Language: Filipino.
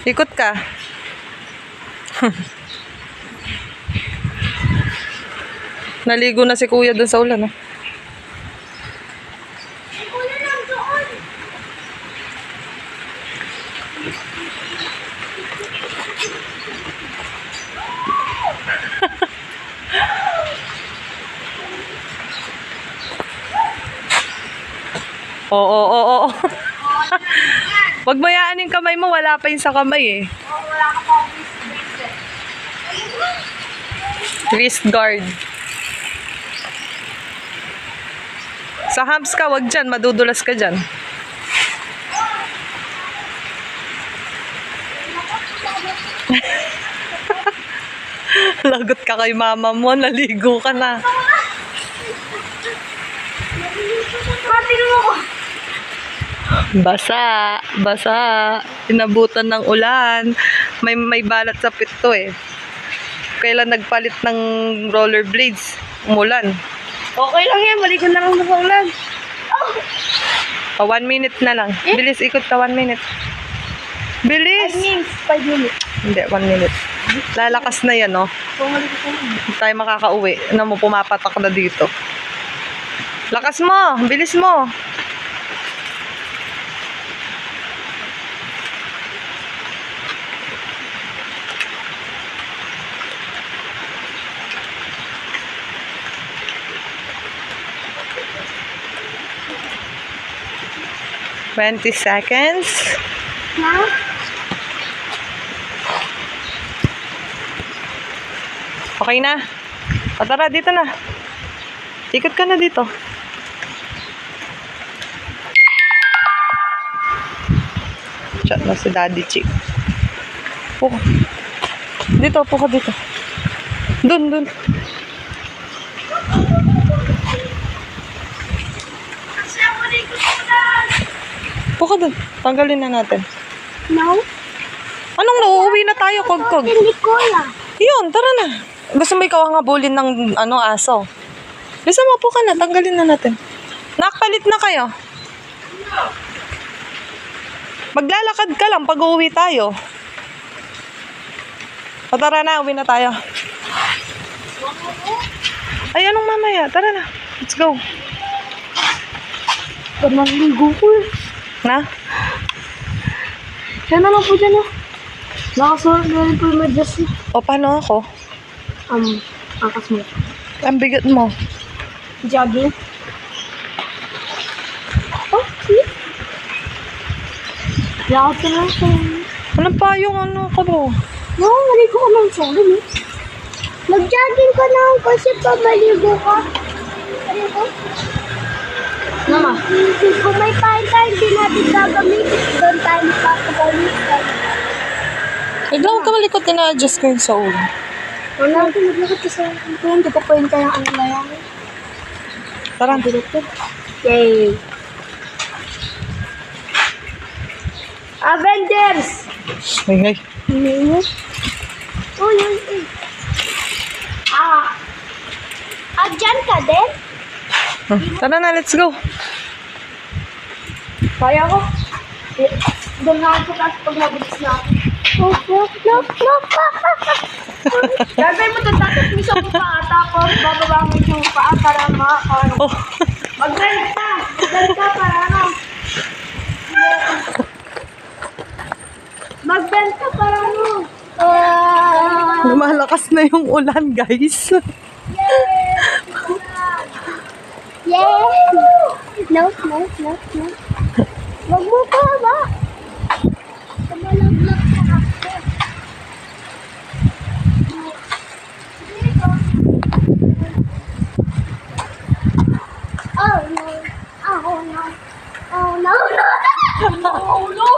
Ikot ka. Naligo na si kuya dun sa ulan. Oo. Wag mo yaan yung kamay mo, wala pa yun sa kamay eh. Wala ka pa Wrist guard. Sa humps ka, wag dyan, madudulas ka dyan. Lagot ka kay mama mo, naligo ka na. Matin mo ko. Basa. Inabutan ng ulan. May balat sa pito eh. Kailan nagpalit ng rollerblades? Umulan. Okay lang yan, maligo na lang sa ulan. 1 minute na lang. Bilis, ikot ka 1 minute. Bilis! 5 minutes. Hindi, 1 minute. Lalakas na yan, no? Pumalik ko na. Hindi tayo makakauwi. Ano mo, pumapatak na dito. Lakas mo! Bilis mo! $20 seconds. Ha? Okay na. O tara, dito na. Ikot ka na dito. Chat na si Daddy Chick. Puka. Dito, puka dito. Dun. Puka dun. Tanggalin na natin. No? Anong nauuwi na tayo, kog-kog? Hindi ko ya. Yun, tara na. Gusto mo ikaw ang habulin ng aso? Bisa mo po ka na, tanggalin na natin. Nakpalit na kayo. Maglalakad ka lang pag uuwi tayo. O tara na, uwi na tayo. Ay, anong mamaya? Tara na, let's go. Maligo ko eh. Na? Yan na lang po dyan oh. Nakasulat na rin po yung medyas mo. O paano ako? Angkas mo. Ang bigat mo. Jogging. Oh, see? Lakad ka lang sa... Ano pa yung ko bro? No, maligo ka ng solo eh. Mag-jogging ka lang kasi pa maligo ka. Maligo? Mama. Kung may pain-time, hindi natin gagamitin. Doon tayo magpapagalitan. Ikaw ka malikot, ina-adjust ko yun sa ulo. Wala natin maglakad kasi hindi ko point kaya ang na yan. Tara. Yay! Avengers! Ay. Oh, yun eh. Dyan ka din? Tara na, let's go. Kaya ko. Doon na ako kasi pag nabigis na ako. No. Gagawin mo doon, tapos mo sa paa, tapos bababa mo yung paa para makakaano. Oh. Mag-bend ka para ano. Mag-bend ka para ano. Lumalakas na yung ulan, guys. Yay! No. Wag mo pa ba? Kamalaglag ka ako. Oh no. Oh no.